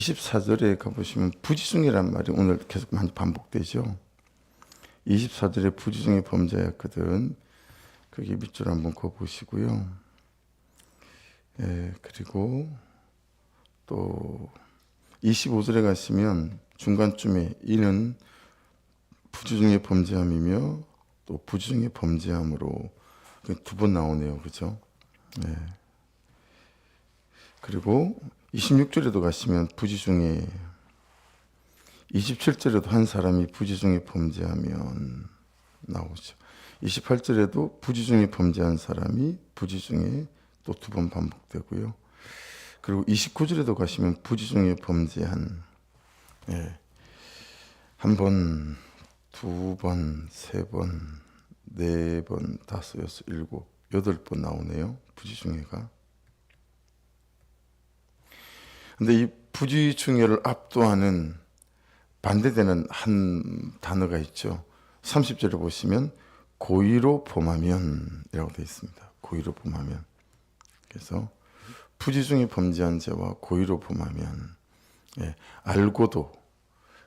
24절에 가보시면 부지중이란 말이 오늘 계속 많이 반복되죠. 24절에 부지중의 범죄였거든. 거기 밑줄 한번 그어보시고요. 그리고 또 25절에 가시면 중간쯤에 이는 부지중의 범죄함이며 또 부지중의 범죄함으로 두 번 나오네요. 그죠? 그리고 26절에도 가시면 부지중에 27절에도 한 사람이 부지중에 범죄하면 나오죠. 28절에도 부지중에 범죄한 사람이 부지중에 또 두 번 반복되고요. 그리고 29절에도 가시면 부지중에 범죄한 한 번, 두 번, 세 번, 네 번, 다섯, 여섯, 일곱, 여덟 번 나오네요. 부지중에가. 근데 이 부지중에를 압도하는 반대되는 한 단어가 있죠. 30절에 보시면 고의로 범하면이라고 되어 있습니다. 고의로 범하면. 그래서 부지중에 범죄한 죄와 고의로 범하면 알고도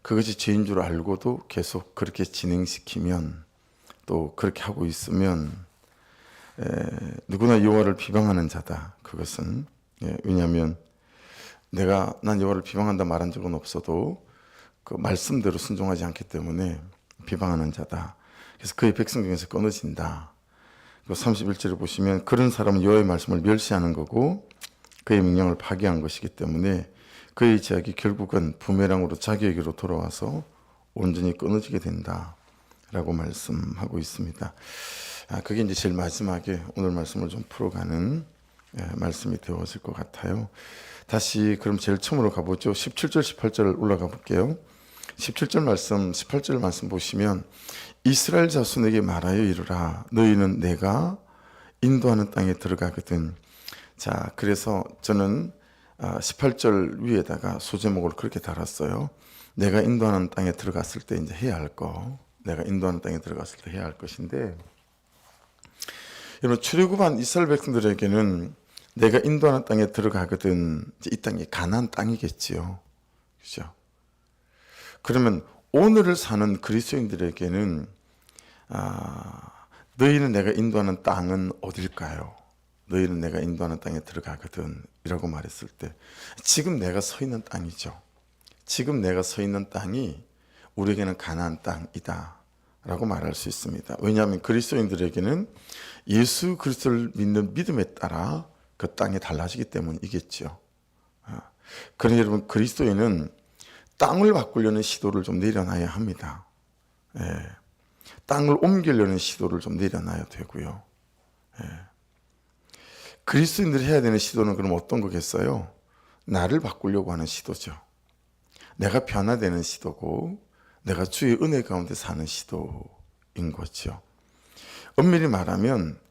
그것이 죄인 줄 알고도 계속 그렇게 진행시키면 또 그렇게 하고 있으면 누구나 여호와를 비방하는 자다. 그것은 왜냐하면 난 여호와를 비방한다 말한 적은 없어도 그 말씀대로 순종하지 않기 때문에 비방하는 자다. 그래서 그의 백성 중에서 끊어진다. 31절에 보시면 그런 사람은 여호와의 말씀을 멸시하는 거고 그의 명령을 파기한 것이기 때문에 그의 죄악이 결국은 부메랑으로 자기에게로 돌아와서 온전히 끊어지게 된다 라고 말씀하고 있습니다. 그게 이제 제일 마지막에 오늘 말씀을 좀 풀어가는 말씀이 되어질 것 같아요. 다시 그럼 제일 처음으로 가보죠. 17절 18절 올라가 볼게요. 17절 말씀 18절 말씀 보시면 이스라엘 자손에게 말하여 이르라 너희는 내가 인도하는 땅에 들어가거든. 자, 그래서 저는 18절 위에다가 소제목을 그렇게 달았어요. 내가 인도하는 땅에 들어갔을 때 이제 해야 할 거. 내가 인도하는 땅에 들어갔을 때 해야 할 것인데 여러분 출애굽한 이스라엘 백성들에게는 내가 인도하는 땅에 들어가거든. 이 땅이 가나안 땅이겠지요. 그죠? 그러면 오늘을 사는 그리스도인들에게는 너희는 내가 인도하는 땅은 어딜까요? 너희는 내가 인도하는 땅에 들어가거든 이라고 말했을 때 지금 내가 서 있는 땅이죠. 지금 내가 서 있는 땅이 우리에게는 가나안 땅이다 라고 말할 수 있습니다. 왜냐하면 그리스도인들에게는 예수 그리스도를 믿는 믿음에 따라 그 땅이 달라지기 때문이겠죠. 그러니 여러분 그리스도인은 땅을 바꾸려는 시도를 좀 내려놔야 합니다. 땅을 옮기려는 시도를 좀 내려놔야 되고요. 그리스도인들이 해야 되는 시도는 그럼 어떤 거겠어요? 나를 바꾸려고 하는 시도죠. 내가 변화되는 시도고 내가 주의 은혜 가운데 사는 시도인 거죠. 엄밀히 말하면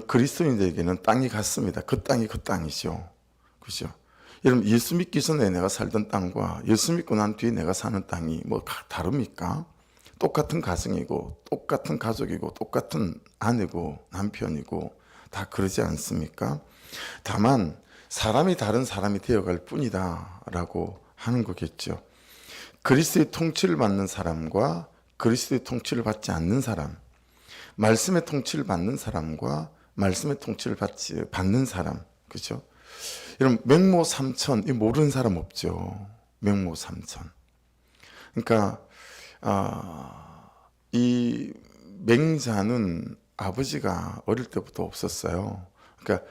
그리스도인들에게는 땅이 같습니다. 그 땅이 그 땅이죠. 그죠? 여러분 예수 믿기 전에 내가 살던 땅과 예수 믿고 난 뒤에 내가 사는 땅이 뭐 다릅니까? 똑같은 가정이고 똑같은 가족이고 똑같은 아내고 남편이고 다 그러지 않습니까? 다만 사람이 다른 사람이 되어갈 뿐이다 라고 하는 거겠죠. 그리스도의 통치를 받는 사람과 그리스도의 통치를 받지 않는 사람, 말씀의 통치를 받는 사람과 말씀의 통치를 받는 사람, 그죠? 여러분 맹모 삼천 이 모르는 사람 없죠. 맹모 삼천. 그러니까 이 맹자는 아버지가 어릴 때부터 없었어요. 그러니까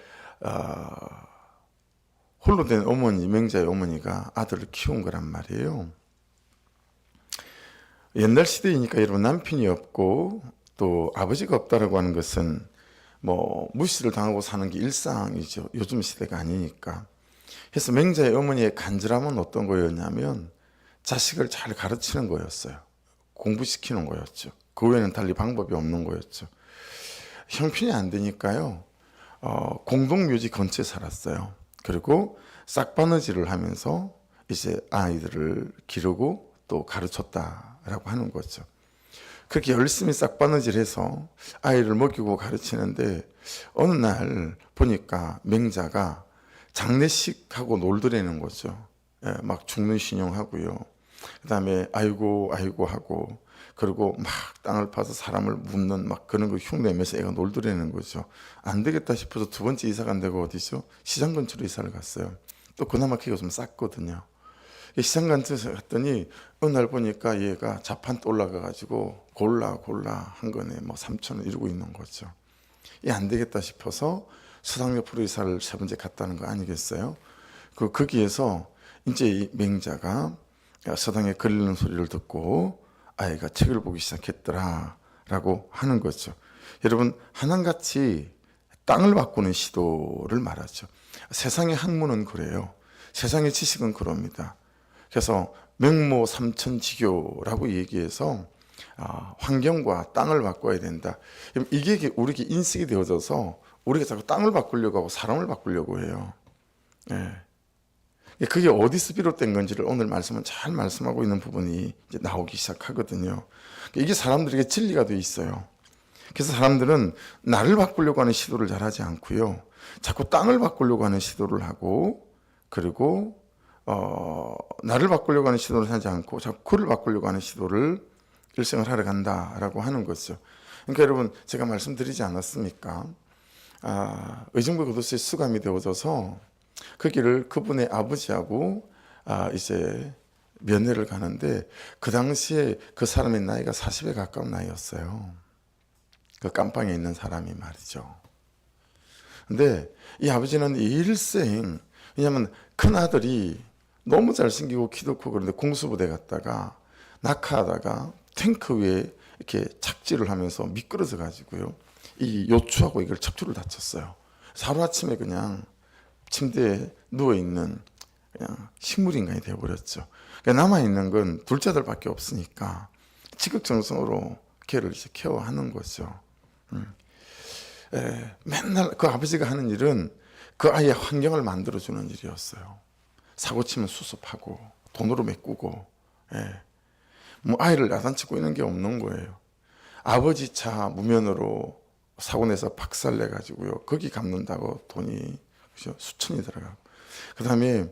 홀로 된 어머니, 맹자의 어머니가 아들을 키운 거란 말이에요. 옛날 시대이니까 여러분 남편이 없고 또 아버지가 없다라고 하는 것은 뭐 무시를 당하고 사는 게 일상이죠. 요즘 시대가 아니니까. 그래서 맹자의 어머니의 간절함은 어떤 거였냐면 자식을 잘 가르치는 거였어요. 공부시키는 거였죠. 그 외에는 달리 방법이 없는 거였죠. 형편이 안 되니까요. 공동묘지 근처에 살았어요. 그리고 싹바느질을 하면서 이제 아이들을 기르고 또 가르쳤다라고 하는 거죠. 그렇게 열심히 싹바느질해서 아이를 먹이고 가르치는데 어느 날 보니까 맹자가 장례식하고 놀더라는 거죠. 막 죽는 신용하고요. 그다음에 아이고 아이고 하고, 그리고 막 땅을 파서 사람을 묻는 막 그런 거 흉내면서 애가 놀더라는 거죠. 안 되겠다 싶어서 두 번째 이사 간 데가 어디죠? 시장 근처로 이사를 갔어요. 또 그나마 키가 좀 쌌거든요. 시장 근처에서 갔더니 어느 날 보니까 얘가 자판도 올라가 가지고 골라 한 거네. 뭐 3,000원 이러고 있는 거죠. 안 되겠다 싶어서 서당 옆으로 이사를 세 번째 갔다는 거 아니겠어요? 거기에서 이제 이 맹자가 서당에 걸리는 소리를 듣고 아이가 책을 보기 시작했더라라고 하는 거죠. 여러분, 하나같이 땅을 바꾸는 시도를 말하죠. 세상의 학문은 그래요. 세상의 지식은 그럽니다. 그래서 명모 삼천지교라고 얘기해서 환경과 땅을 바꿔야 된다. 이게 우리에게 인식이 되어져서 우리가 자꾸 땅을 바꾸려고 하고 사람을 바꾸려고 해요. 그게 어디서 비롯된 건지를 오늘 말씀은 잘 말씀하고 있는 부분이 이제 나오기 시작하거든요. 이게 사람들에게 진리가 돼 있어요. 그래서 사람들은 나를 바꾸려고 하는 시도를 잘 하지 않고요. 자꾸 땅을 바꾸려고 하는 시도를 하고, 그리고 나를 바꾸려고 하는 시도를 하지 않고 자꾸 그를 바꾸려고 하는 시도를 일생을 하러 간다라고 하는 거죠. 그러니까 여러분, 제가 말씀드리지 않았습니까? 의정부 교도소에 수감이 되어져서 그 길을 그분의 아버지하고 이제 면회를 가는데, 그 당시에 그 사람의 나이가 40에 가까운 나이였어요. 그 깜빵에 있는 사람이 말이죠. 근데 이 아버지는 일생, 왜냐하면 큰 아들이 너무 잘생기고 키도 크고 그런데 공수부대 갔다가 낙하하다가 탱크 위에 이렇게 착지를 하면서 미끄러져 가지고요, 이 요추하고 이걸 척추를 다쳤어요. 하루아침에 그냥 침대에 누워있는 그냥 식물인간이 되어버렸죠. 그러니까 남아있는 건 둘째 아들밖에 없으니까 지극정성으로 걔를 이제 케어하는 거죠. 맨날 그 아버지가 하는 일은 그 아이의 환경을 만들어주는 일이었어요. 사고 치면 수습하고 돈으로 메꾸고, 뭐 아이를 야단치고 있는 게 없는 거예요. 아버지 차 무면으로 사고 내서 박살 내가지고요, 거기 갚는다고 돈이 수천이 들어가고, 그 다음에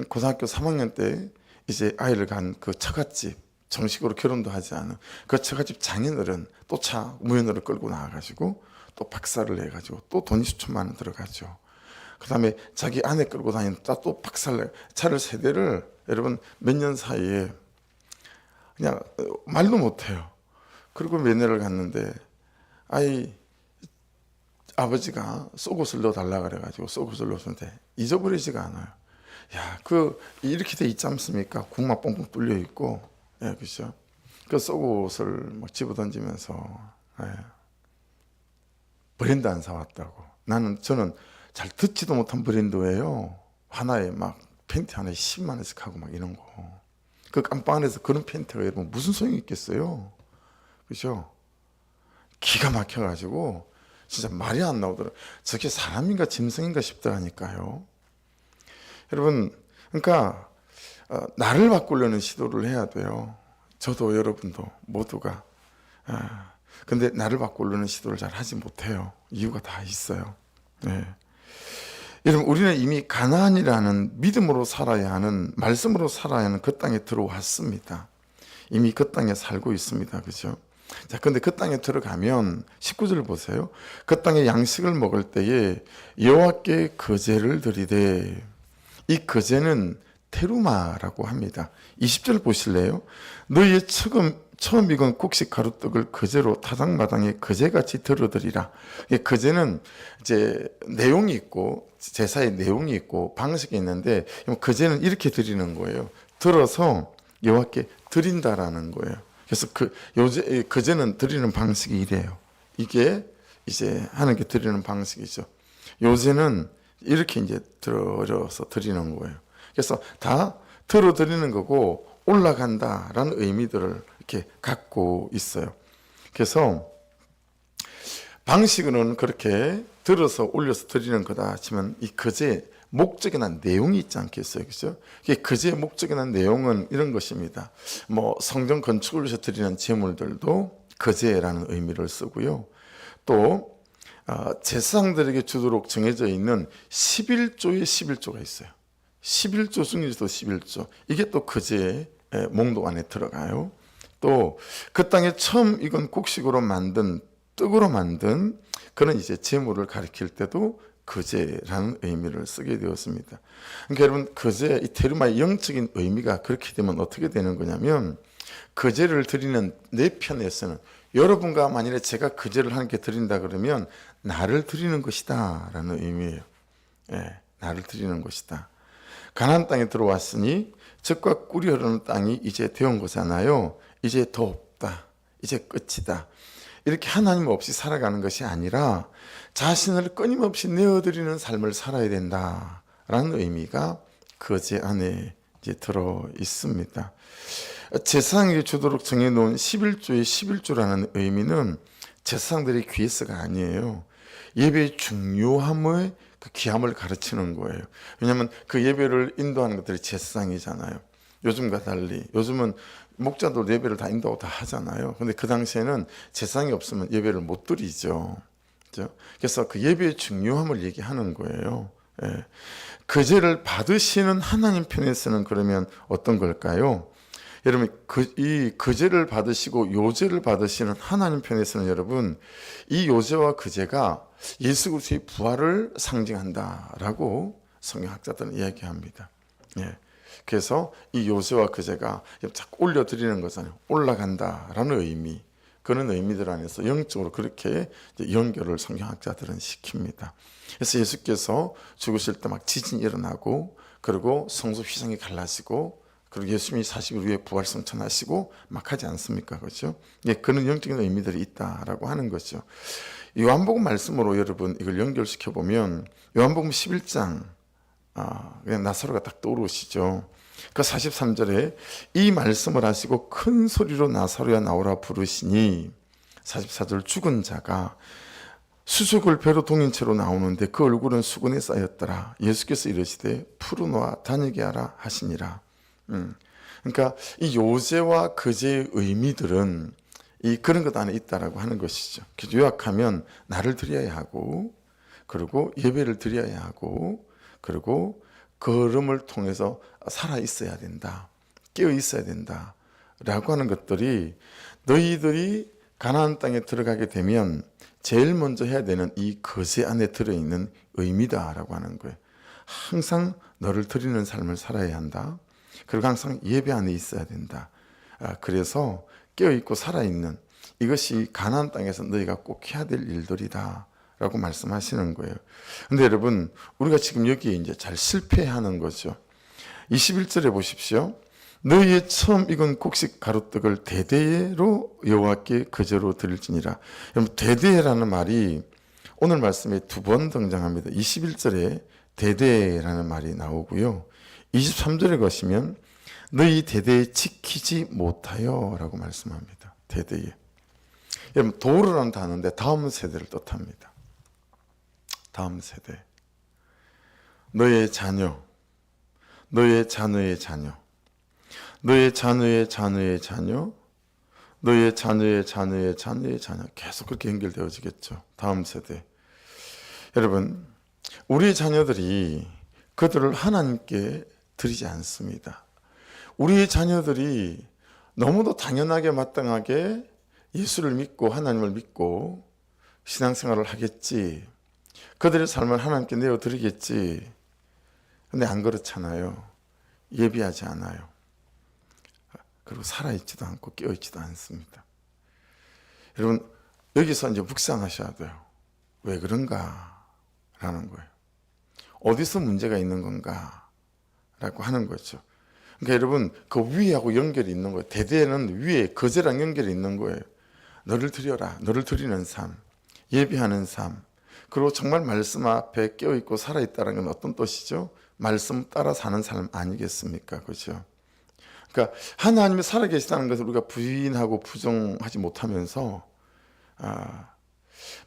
고등학교 3학년 때 이제 아이를 간 그 처갓집, 정식으로 결혼도 하지 않은 그 처갓집 장인어른 또 차 무연으로 끌고 나와가지고 또 박살을 내가지고 또 돈이 수천만 원 들어가죠. 그 다음에 자기 아내 끌고 다니다 또 박살내, 차를 세 대를 여러분 몇 년 사이에 그냥 말도 못해요. 그리고 면회를 갔는데 아버지가 속옷을 넣어달라 그래가지고 속옷을 넣었는데 잊어버리지가 않아요. 이렇게 돼 있지 않습니까? 국막 뻥뻥 뚫려 있고, 그죠? 그 속옷을 막 집어 던지면서, 브랜드 안 사왔다고. 저는 잘 듣지도 못한 브랜드예요. 하나에 막 팬티 하나에 10만 원씩 하고 막 이런 거. 그 깜빵 안에서 그런 팬티가 여러분 무슨 소용이 있겠어요? 그죠? 기가 막혀가지고 진짜 말이 안 나오더라고요. 저게 사람인가 짐승인가 싶더라니까요. 여러분, 그러니까 나를 바꾸려는 시도를 해야 돼요. 저도 여러분도 모두가. 근데 나를 바꾸려는 시도를 잘 하지 못해요. 이유가 다 있어요. 여러분, 우리는 이미 가나안이라는 믿음으로 살아야 하는, 말씀으로 살아야 하는 그 땅에 들어왔습니다. 이미 그 땅에 살고 있습니다. 그죠? 자, 근데 그 땅에 들어가면 19절 보세요. 그 땅에 양식을 먹을 때에 여호와께 거제를 드리되, 이 거제는 테루마라고 합니다. 20절 보실래요? 너희의 처음 익은 곡식 가루떡을 거제로 타작마당에 거제같이 들어드리라. 거제는 이제 내용이 있고 제사의 내용이 있고 방식이 있는데, 거제는 이렇게 드리는 거예요. 들어서 여호와께 드린다라는 거예요. 그래서 거제는 드리는 방식이 이래요. 이게 이제 하나님께 드리는 방식이죠. 요새는 이렇게 이제 들어서 드리는 거예요. 그래서 다 들어 드리는 거고 올라간다라는 의미들을 이렇게 갖고 있어요. 그래서 방식으로는 그렇게 들어서 올려서 드리는 거다 하지만, 이 거제의 목적이나 내용이 있지 않겠어요? 그죠? 거제의 목적이나 내용은 이런 것입니다. 뭐 성전 건축을 위해서 드리는 제물들도 거제라는 의미를 쓰고요. 또 제사장들에게 주도록 정해져 있는 11조의 11조가 있어요. 11조 중에서도 11조. 이게 또 그제의 몽록 안에 들어가요. 또 그 땅에 처음 익은 곡식으로 만든 떡으로 만든 그런 이제 제물을 가리킬 때도 거제라는 의미를 쓰게 되었습니다. 그러니까 여러분 거제, 이 테르마의 영적인 의미가 그렇게 되면 어떻게 되는 거냐면 거제를 드리는 내 편에서는 여러분과 만일에 제가 거제를 하나님께 드린다 그러면 나를 드리는 것이다 라는 의미예요. 나를 드리는 것이다. 가나안 땅에 들어왔으니 젖과 꿀이 흐르는 땅이 이제 되온 거잖아요. 이제 더 없다. 이제 끝이다. 이렇게 하나님 없이 살아가는 것이 아니라 자신을 끊임없이 내어드리는 삶을 살아야 된다라는 의미가 거제 안에 이제 들어 있습니다. 제사장에게 주도록 정해놓은 11조의 11조라는 의미는 제사장들의 귀에서가 아니에요. 예배의 중요함의 그 귀함을 가르치는 거예요. 왜냐하면 그 예배를 인도하는 것들이 제사장이잖아요. 요즘과 달리 요즘은 목자도 예배를 다 인도하고 다 하잖아요. 근데 그 당시에는 제사장이 없으면 예배를 못 드리죠. 그렇죠? 그래서 그 예배의 중요함을 얘기하는 거예요. 거제를 받으시는 하나님 편에서는 그러면 어떤 걸까요? 여러분 이 거제를 받으시고 요제를 받으시는 하나님 편에서는 여러분 이 요제와 거제가 예수 그리스도의 부활을 상징한다라고 성경학자들은 이야기합니다. 그래서 이 요새와 그제가 자꾸 올려드리는 거잖아요. 올라간다라는 의미, 그런 의미들 안에서 영적으로 그렇게 연결을 성경학자들은 시킵니다. 그래서 예수께서 죽으실 때 막 지진이 일어나고 그리고 성소 휘성이 갈라지고 그리고 예수님이 40일 후에 부활승천하시고 막 하지 않습니까? 그렇죠? 그런 영적인 의미들이 있다라고 하는 거죠. 요한복음 말씀으로 여러분 이걸 연결시켜 보면 요한복음 11장 그냥 나사로가 딱 떠오르시죠. 그 43절에 이 말씀을 하시고 큰 소리로 나사로야 나오라 부르시니 44절 죽은 자가 수족을 배로 동인 채로 나오는데 그 얼굴은 수건에 쌓였더라. 예수께서 이르시되 풀어놓아 다니게 하라 하시니라. 그러니까 이 요제와 거제의 의미들은 이 그런 것 안에 있다라고 하는 것이죠. 요약하면 나를 드려야 하고 그리고 예배를 드려야 하고 그리고 걸음을 통해서 살아 있어야 된다. 깨어 있어야 된다. 라고 하는 것들이 너희들이 가나안 땅에 들어가게 되면 제일 먼저 해야 되는 이 거제 안에 들어있는 의미다라고 하는 거예요. 항상 너를 드리는 삶을 살아야 한다. 그리고 항상 예배 안에 있어야 된다. 그래서 깨어있고 살아있는 이것이 가나안 땅에서 너희가 꼭 해야 될 일들이다. 라고 말씀하시는 거예요. 근데 여러분, 우리가 지금 여기에 이제 잘 실패하는 거죠. 21절에 보십시오. 너희의 처음 익은 곡식 가루떡을 대대로 여호와께 거제로 드릴지니라. 여러분, 대대라는 말이 오늘 말씀에 두 번 등장합니다. 21절에 대대라는 말이 나오고요. 23절에 가시면 너희 대대에 지키지 못하여 라고 말씀합니다. 대대에. 여러분, 도르라는 단어인데 다음 세대를 뜻합니다. 다음 세대. 너의 자녀, 너의 자녀의 자녀, 너의 자녀의 자녀의 자녀, 너의 자녀의 자녀의 자녀의 자녀. 계속 그렇게 연결되어지겠죠. 다음 세대. 여러분, 우리 자녀들이 그들을 하나님께 드리지 않습니다. 우리 자녀들이 너무도 당연하게 마땅하게 예수를 믿고 하나님을 믿고 신앙생활을 하겠지. 그들의 삶을 하나님께 내어드리겠지. 근데 안 그렇잖아요. 예비하지 않아요. 그리고 살아있지도 않고 깨어있지도 않습니다. 여러분, 여기서 이제 묵상하셔야 돼요. 왜 그런가? 라는 거예요. 어디서 문제가 있는 건가? 라고 하는 거죠. 그러니까 여러분, 그 위하고 연결이 있는 거예요. 대대는 위에 거제랑 연결이 있는 거예요. 너를 드려라. 너를 드리는 삶. 예비하는 삶. 그리고 정말 말씀 앞에 깨어있고 살아있다는 건 어떤 뜻이죠? 말씀 따라 사는 삶 아니겠습니까? 그렇죠? 그러니까 하나님이 살아계시다는 것을 우리가 부인하고 부정하지 못하면서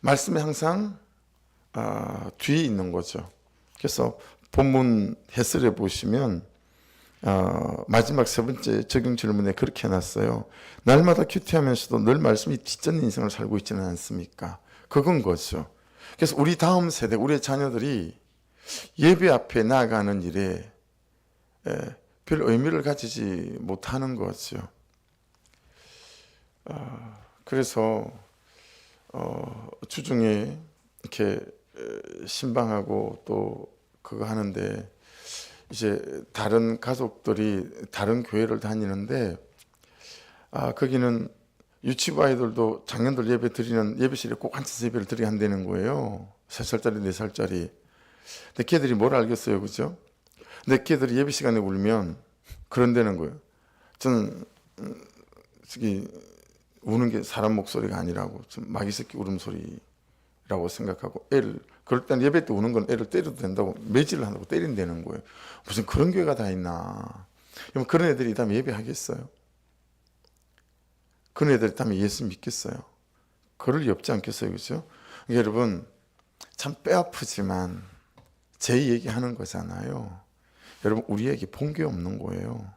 말씀이 항상 뒤에 있는 거죠. 그래서 본문 해설해 보시면 마지막 세 번째 적용 질문에 그렇게 해놨어요. 날마다 큐티하면서도 늘 말씀이 뒷전는 인생을 살고 있지는 않습니까? 그건 거죠. 그래서 우리 다음 세대, 우리의 자녀들이 예배 앞에 나아가는 일에 별 의미를 가지지 못하는 거죠. 그래서 주중에 이렇게 신방하고 또 그거 하는데 이제 다른 가족들이 다른 교회를 다니는데 거기는 유치부 아이들도 장년들 예배 드리는 예배실에 꼭 앉아서 예배를 드리게 한다는 거예요. 3살짜리 4살짜리. 근데 걔들이 뭘 알겠어요, 그죠? 근데 걔들이 예배 시간에 울면 그런다는 거예요. 저는 저기 우는 게 사람 목소리가 아니라고, 좀 마귀 새끼 울음소리라고 생각하고, 애를 그럴 땐 예배 때 우는 건 애를 때려도 된다고 매질을 한다고 때린다는 거예요. 무슨 그런 교회가 다 있나. 그럼 그런 애들이 다음에 예배하겠어요? 그런 애들이 다음에 예수 믿겠어요? 그럴 리 없지 않겠어요, 그죠? 그러니까 여러분, 참 뼈아프지만 제 얘기하는 거잖아요. 여러분, 우리에게 본 게 없는 거예요.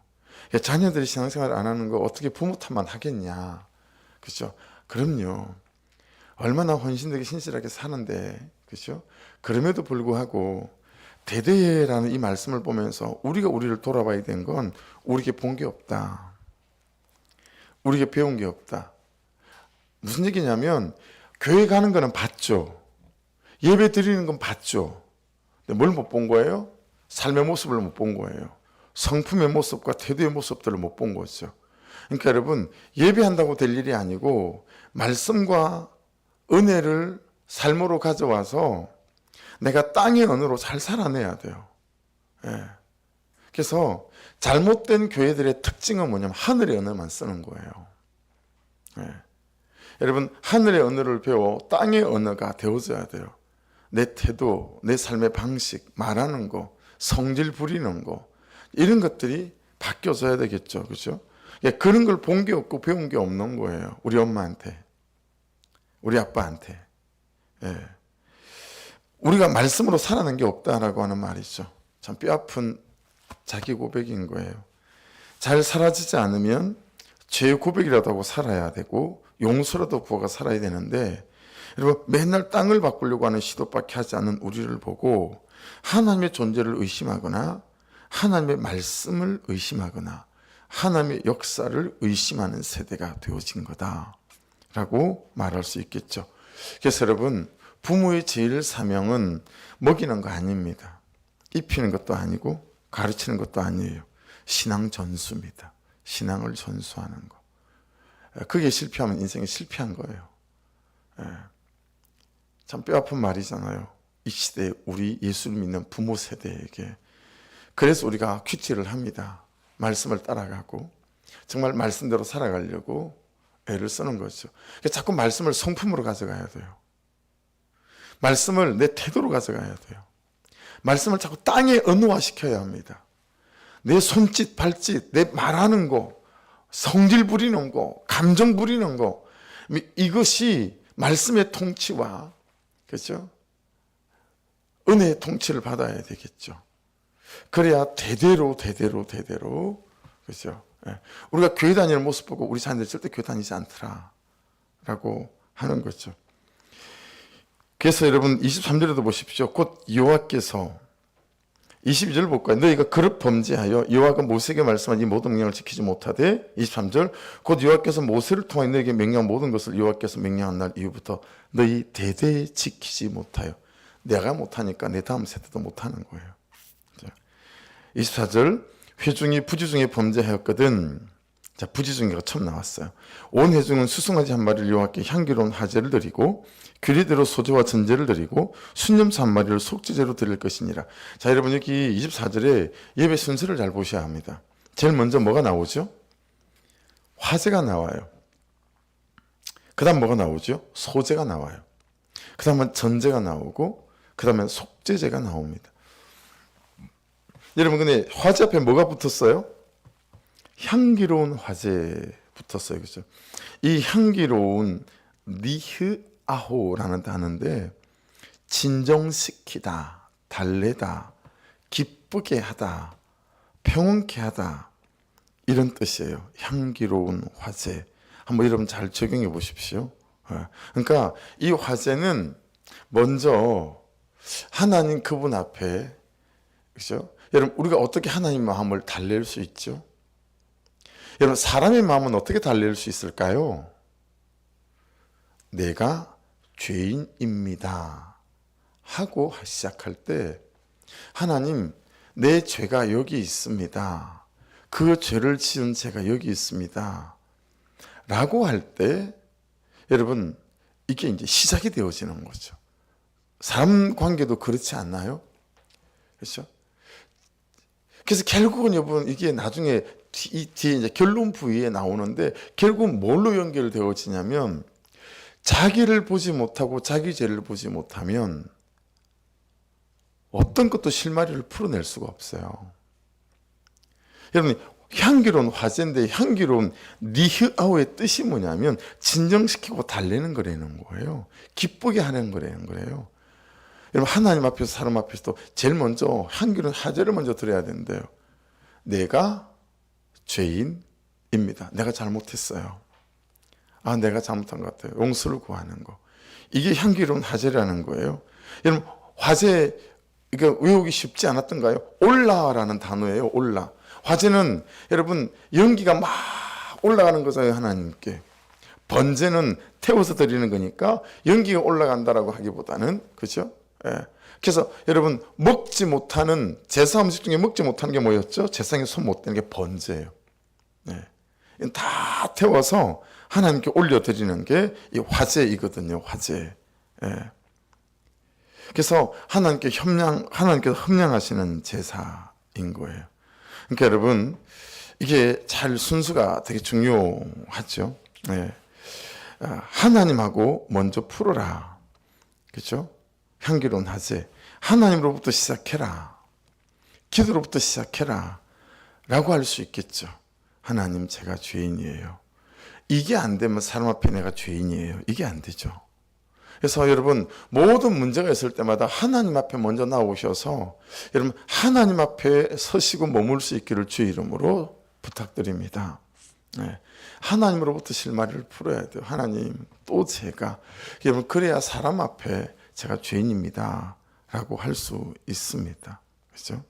자녀들이 신앙생활 안 하는 거 어떻게 부모 탓만 하겠냐, 그죠? 그럼요. 얼마나 헌신되게 신실하게 사는데, 그죠? 그럼에도 불구하고 대대라는 이 말씀을 보면서 우리가 우리를 돌아봐야 된 건 우리에게 본 게 없다, 우리에게 배운 게 없다. 무슨 얘기냐면 교회 가는 거는 봤죠. 예배 드리는 건 봤죠. 근데 뭘 못 본 거예요? 삶의 모습을 못 본 거예요. 성품의 모습과 태도의 모습들을 못 본 거죠. 그러니까 여러분, 예배한다고 될 일이 아니고 말씀과 은혜를 삶으로 가져와서 내가 땅의 언어로 잘 살아내야 돼요. 그래서 잘못된 교회들의 특징은 뭐냐면 하늘의 언어만 쓰는 거예요. 여러분, 하늘의 언어를 배워 땅의 언어가 되어져야 돼요. 내 태도, 내 삶의 방식, 말하는 거, 성질 부리는 거, 이런 것들이 바뀌어져야 되겠죠, 그렇죠? 그런 걸 본 게 없고 배운 게 없는 거예요. 우리 엄마한테, 우리 아빠한테. 우리가 말씀으로 살아낸 게 없다라고 하는 말이죠. 참 뼈아픈 자기 고백인 거예요. 잘 살아지지 않으면 죄 고백이라도 하고 살아야 되고 용서라도 구하고 살아야 되는데, 여러분, 맨날 땅을 바꾸려고 하는 시도밖에 하지 않는 우리를 보고 하나님의 존재를 의심하거나 하나님의 말씀을 의심하거나 하나님의 역사를 의심하는 세대가 되어진 거다라고 말할 수 있겠죠. 그래서 여러분, 부모의 제일 사명은 먹이는 거 아닙니다. 입히는 것도 아니고 가르치는 것도 아니에요. 신앙 전수입니다. 신앙을 전수하는 거. 그게 실패하면 인생이 실패한 거예요. 참 뼈아픈 말이잖아요. 이 시대에 우리 예수를 믿는 부모 세대에게. 그래서 우리가 큐티를 합니다. 말씀을 따라가고 정말 말씀대로 살아가려고 애를 쓰는 거죠. 자꾸 말씀을 성품으로 가져가야 돼요. 말씀을 내 태도로 가져가야 돼요. 말씀을 자꾸 땅에 언어화시켜야 합니다. 내 손짓, 발짓, 내 말하는 거, 성질 부리는 거, 감정 부리는 거, 이것이 말씀의 통치와, 그렇죠? 은혜의 통치를 받아야 되겠죠. 그래야 대대로, 그렇죠? 우리가 교회 다니는 모습 보고 우리 자녀들 절대 교회 다니지 않더라라고 하는 거죠. 그래서 여러분 23절에도 보십시오. 곧 여호와께서, 22절 볼까요? 너희가 그릇 범죄하여 여호와가 모세에게 말씀한 이 모든 명령을 지키지 못하되, 23절, 곧 여호와께서 모세를 통하여 너에게 명령한 모든 것을 여호와께서 명령한 날 이후부터 너희 대대에 지키지 못하여. 내가 못하니까 내 다음 세대도 못하는 거예요. 24절, 회중이 부지중에 범죄하였거든. 자, 부지중에가 처음 나왔어요. 온 회중은 수송아지 한 마리를 여호와께 향기로운 화제를 드리고 규례대로 소제와 전제를 드리고 순념소 한 마리를 속죄제로 드릴 것이니라. 자, 여러분, 여기 24절에 예배 순서를 잘 보셔야 합니다. 제일 먼저 뭐가 나오죠? 화제가 나와요. 그 다음 뭐가 나오죠? 소제가 나와요. 그 다음은 전제가 나오고 그 다음에 속죄제가 나옵니다. 여러분, 근데 화제 앞에 뭐가 붙었어요? 향기로운 화제 붙었어요. 그죠? 이 향기로운 니흐아호라는 단어인데 진정시키다, 달래다, 기쁘게 하다, 평온케 하다, 이런 뜻이에요. 향기로운 화제. 한번 여러분 잘 적용해 보십시오. 그러니까 이 화제는 먼저 하나님 그분 앞에, 그죠? 여러분, 우리가 어떻게 하나님 마음을 달랠 수 있죠? 여러분, 사람의 마음은 어떻게 달랠 수 있을까요? 내가 죄인입니다 하고 시작할 때, 하나님, 내 죄가 여기 있습니다. 그 죄를 지은 제가 여기 있습니다 라고 할 때, 여러분, 이게 이제 시작이 되어지는 거죠. 사람 관계도 그렇지 않나요? 그렇죠? 그래서 결국은 여러분, 이게 나중에 이 뒤에 이제 결론 부위에 나오는데, 결국 뭘로 연결되어지냐면, 자기를 보지 못하고 자기 죄를 보지 못하면 어떤 것도 실마리를 풀어낼 수가 없어요. 여러분, 향기로운 화제인데, 향기로운 니흐아오의 뜻이 뭐냐면 진정시키고 달래는 거라는 거예요. 기쁘게 하는 거라는 거예요. 여러분, 하나님 앞에서 사람 앞에서도 제일 먼저 향기로운 화제를 먼저 드려야 된대요. 내가 죄인입니다. 내가 잘못했어요. 내가 잘못한 것 같아요. 용서를 구하는 거. 이게 향기로운 화제라는 거예요. 여러분, 화제, 이거 외우기 쉽지 않았던가요? 올라라는 단어예요. 올라. 화제는 여러분, 연기가 막 올라가는 거잖아요. 하나님께. 번제는 태워서 드리는 거니까 연기가 올라간다라고 하기보다는, 그렇죠? 예. 그래서 여러분, 먹지 못하는 제사 음식 중에 먹지 못하는 게 뭐였죠? 제사에 손 못 대는 게 번제예요. 예. 다 태워서 하나님께 올려드리는 게 이 화제이거든요. 화제. 예. 그래서 하나님께서 협량하시는 제사인 거예요. 그러니까 여러분, 이게 잘 순수가 되게 중요하죠. 예. 하나님하고 먼저 풀어라. 그렇죠? 향기로운 화제. 하나님으로부터 시작해라. 기도로부터 시작해라. 라고 할 수 있겠죠. 하나님, 제가 죄인이에요. 이게 안 되면 사람 앞에 내가 죄인이에요. 이게 안 되죠. 그래서 여러분, 모든 문제가 있을 때마다 하나님 앞에 먼저 나오셔서 여러분, 하나님 앞에 서시고 머물 수 있기를 주의 이름으로 부탁드립니다. 네. 하나님으로부터 실마리를 풀어야 돼요. 하나님, 또 제가. 여러분, 그래야 사람 앞에 제가 죄인입니다 라고 할 수 있습니다. 그렇죠?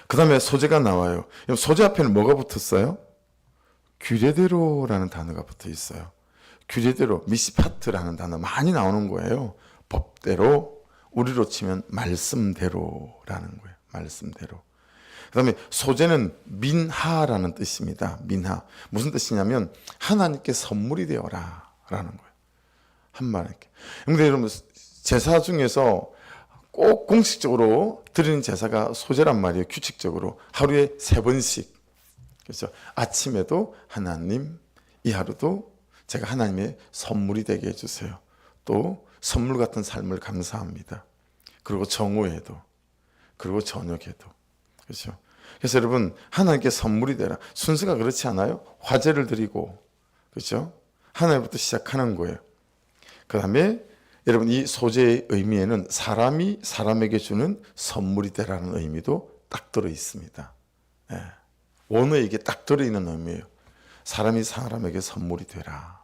그 다음에 소재가 나와요. 소재 앞에는 뭐가 붙었어요? 규례대로라는 단어가 붙어 있어요. 규례대로, 미시파트라는 단어 많이 나오는 거예요. 법대로, 우리로 치면 말씀대로라는 거예요. 말씀대로. 그 다음에 소재는 민하라는 뜻입니다. 민하. 무슨 뜻이냐면 하나님께 선물이 되어라 라는 거예요. 한마디로. 근데 여러분, 제사 중에서 꼭 공식적으로 드리는 제사가 소재란 말이에요. 규칙적으로. 하루에 3번씩. 그렇죠? 아침에도 하나님, 이 하루도 제가 하나님의 선물이 되게 해주세요. 또 선물 같은 삶을 감사합니다. 그리고 정오에도, 그리고 저녁에도. 그렇죠? 그래서 여러분, 하나님께 선물이 되라. 순서가 그렇지 않아요? 화제를 드리고, 그렇죠? 하나님부터 시작하는 거예요. 그 다음에 여러분, 이 소재의 의미에는 사람이 사람에게 주는 선물이 되라는 의미도 딱 들어 있습니다. 예. 원어에 이게 딱 들어있는 의미예요. 사람이 사람에게 선물이 되라.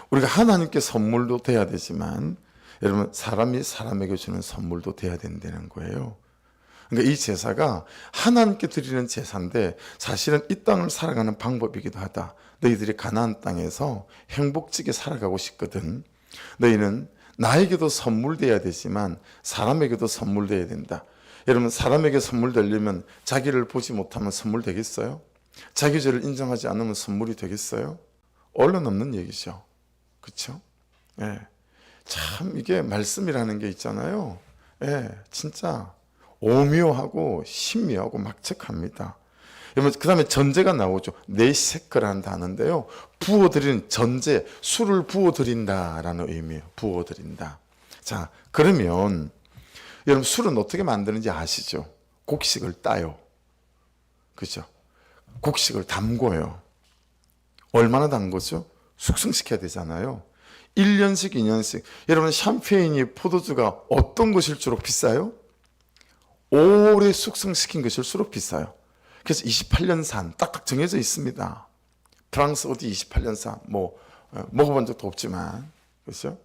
우리가 하나님께 선물도 돼야 되지만 여러분, 사람이 사람에게 주는 선물도 돼야 된다는 거예요. 그러니까 이 제사가 하나님께 드리는 제사인데 사실은 이 땅을 살아가는 방법이기도 하다. 너희들이 가나안 땅에서 행복지게 살아가고 싶거든. 너희는 나에게도 선물돼야 되지만 사람에게도 선물돼야 된다. 여러분, 사람에게 선물 되려면 자기를 보지 못하면 선물 되겠어요? 자기 죄를 인정하지 않으면 선물이 되겠어요? 얼른 없는 얘기죠. 그렇죠? 예. 참 이게 말씀이라는 게 있잖아요. 예, 진짜 오묘하고 신묘하고 막측합니다. 여러분, 그 다음에 전제가 나오죠. 네세크라는 단어인데요. 부어드리는 전제, 술을 부어드린다라는 의미예요. 부어드린다. 자, 그러면 여러분, 술은 어떻게 만드는지 아시죠? 곡식을 따요. 그렇죠? 곡식을 담궈요. 얼마나 담그죠? 숙성시켜야 되잖아요. 1년씩, 2년씩. 여러분, 샴페인이 포도주가 어떤 것일수록 비싸요? 오래 숙성시킨 것일수록 비싸요. 그래서 28년산 딱딱 정해져 있습니다. 프랑스 어디 28년산 먹어본 적도 없지만, 그렇죠?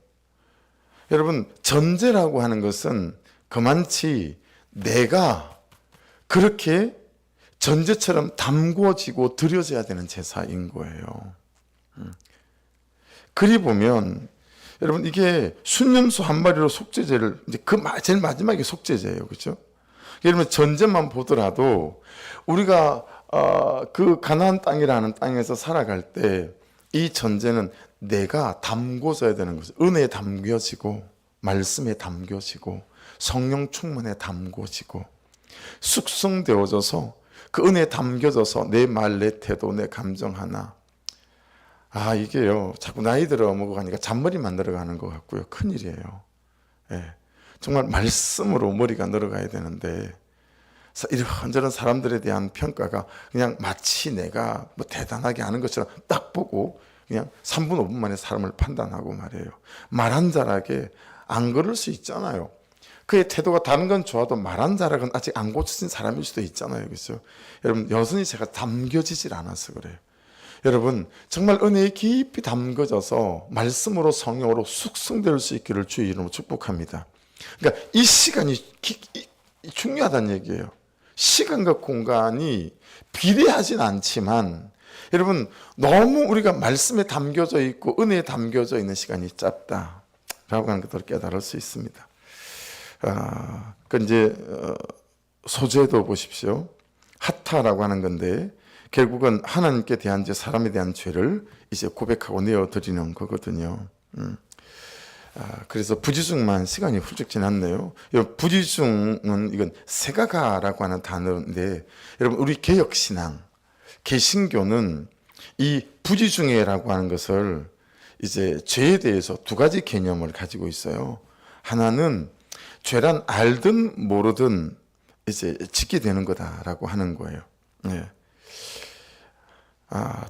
여러분, 전제라고 하는 것은 그만치 내가 그렇게 전제처럼 담궈지고 드려져야 되는 제사인 거예요. 그리 보면 여러분 이게 순념소 한 마리로 속죄제를 이제 제일 마지막에 속죄제예요, 그렇죠? 여러분 전제만 보더라도 우리가 그 가나안 땅이라는 땅에서 살아갈 때 이 전제는 내가 담궈져야 되는 거죠. 은혜에 담겨지고 말씀에 담겨지고 성령 충만에 담궈지고 숙성되어져서 그 은혜에 담겨져서 내 말, 내 태도, 내 감정 하나 이게요 자꾸 나이 들어 먹어가니까 잔머리만 늘어가는 것 같고요. 큰일이에요. 예. 정말 말씀으로 머리가 늘어가야 되는데 이런저런 사람들에 대한 평가가 그냥 마치 내가 뭐 대단하게 하는 것처럼 딱 보고 그냥 3분 5분 만에 사람을 판단하고 말이에요. 말 한 자락에 안 그럴 수 있잖아요. 그의 태도가 다른 건 좋아도 말 한 자락은 아직 안 고쳐진 사람일 수도 있잖아요. 그렇죠? 여러분 여전히 제가 담겨지질 않아서 그래요. 여러분 정말 은혜에 깊이 담겨져서 말씀으로 성령으로 숙성될 수 있기를 주의 이름으로 축복합니다. 그러니까 이 시간이 중요하다는 얘기예요. 시간과 공간이 비례하진 않지만 여러분 너무 우리가 말씀에 담겨져 있고 은혜에 담겨져 있는 시간이 짧다라고 하는 것들을 깨달을 수 있습니다. 이제 소재도 보십시오. 하타라고 하는 건데 결국은 하나님께 대한 죄, 사람에 대한 죄를 이제 고백하고 내어드리는 거거든요. 그래서 부지중만 시간이 훌쩍 지났네요. 부지중은 이건 세가가라고 하는 단어인데 여러분 우리 개혁신앙, 개신교는 이 부지중해라고 하는 것을 이제 죄에 대해서 두 가지 개념을 가지고 있어요. 하나는 죄란 알든 모르든 이제 짓게 되는 거다라고 하는 거예요. 네.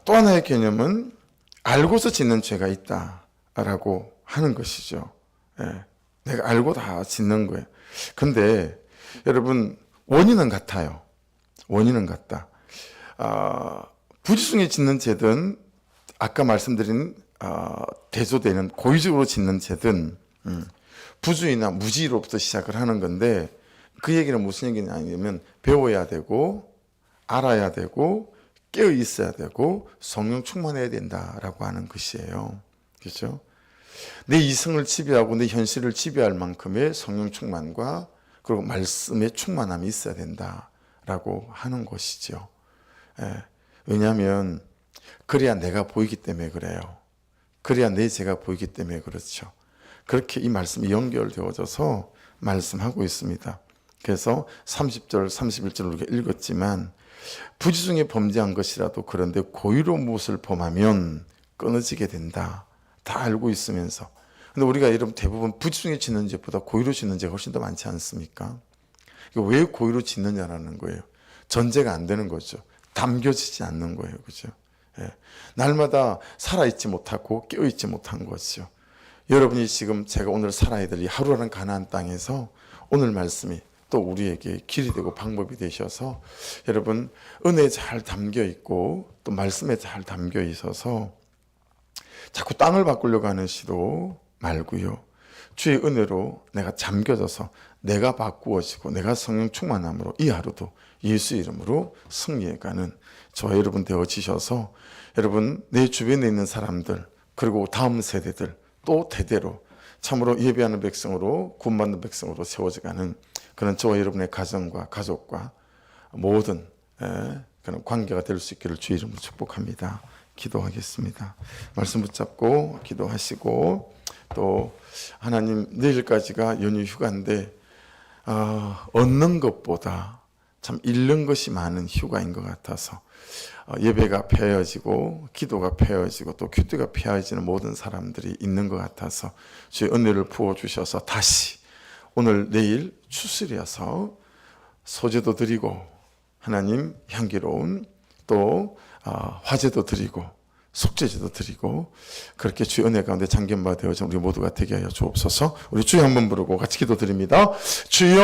또 하나의 개념은 알고서 짓는 죄가 있다라고 하는 것이죠. 예, 내가 알고 다 짓는 거예요. 근데 여러분 원인은 같아요. 원인은 같다. 부지중에 짓는 죄든 아까 말씀드린 대조되는 고의적으로 짓는 죄든 부주의나 무지로부터 시작을 하는 건데 그 얘기는 무슨 얘기냐면 배워야 되고 알아야 되고 깨어 있어야 되고 성령 충만해야 된다라고 하는 것이에요. 그렇죠? 내 이성을 지배하고 내 현실을 지배할 만큼의 성령 충만과 그리고 말씀의 충만함이 있어야 된다라고 하는 것이죠. 예. 왜냐하면 그래야 내가 보이기 때문에 그래요. 그래야 내 죄가 보이기 때문에 그렇죠. 그렇게 이 말씀이 연결되어져서 말씀하고 있습니다. 그래서 30절, 31절 우리가 읽었지만 부지중에 범죄한 것이라도 그런데 고의로 무엇을 범하면 끊어지게 된다. 다 알고 있으면서. 근데 우리가 여러분 대부분 부지중에 짓는 죄보다 고의로 짓는 죄가 훨씬 더 많지 않습니까? 왜 고의로 짓느냐라는 거예요. 전제가 안 되는 거죠. 담겨지지 않는 거예요. 그죠? 예. 날마다 살아있지 못하고 깨어있지 못한 거죠. 여러분이 지금 제가 오늘 살아야 될 이 하루라는 가나안 땅에서 오늘 말씀이 또 우리에게 길이 되고 방법이 되셔서 여러분 은혜에 잘 담겨 있고 또 말씀에 잘 담겨 있어서 자꾸 땅을 바꾸려고 하는 시도 말고요. 주의 은혜로 내가 잠겨져서 내가 바꾸어지고 내가 성령 충만함으로 이 하루도 예수 이름으로 승리해가는 저와 여러분 되어지셔서 여러분 내 주변에 있는 사람들 그리고 다음 세대들 또 대대로 참으로 예배하는 백성으로 구원받는 백성으로 세워져가는 그런 저와 여러분의 가정과 가족과 모든 그런 관계가 될 수 있기를 주의 이름으로 축복합니다. 기도하겠습니다. 말씀 붙잡고 기도하시고 또 하나님 내일까지가 연휴 휴가인데 얻는 것보다 참 잃는 것이 많은 휴가인 것 같아서 예배가 폐허지고 기도가 폐허지고 또 큐티가 폐허지는 모든 사람들이 있는 것 같아서 주의 은혜를 부어주셔서 다시 오늘 내일 추스려서 소제도 드리고 하나님 향기로운 또 화제도 드리고 속죄제도 드리고 그렇게 주의 은혜 가운데 잠김바 되어진 우리 모두가 되게 하여 주옵소서. 우리 주여 한번 부르고 같이 기도드립니다. 주여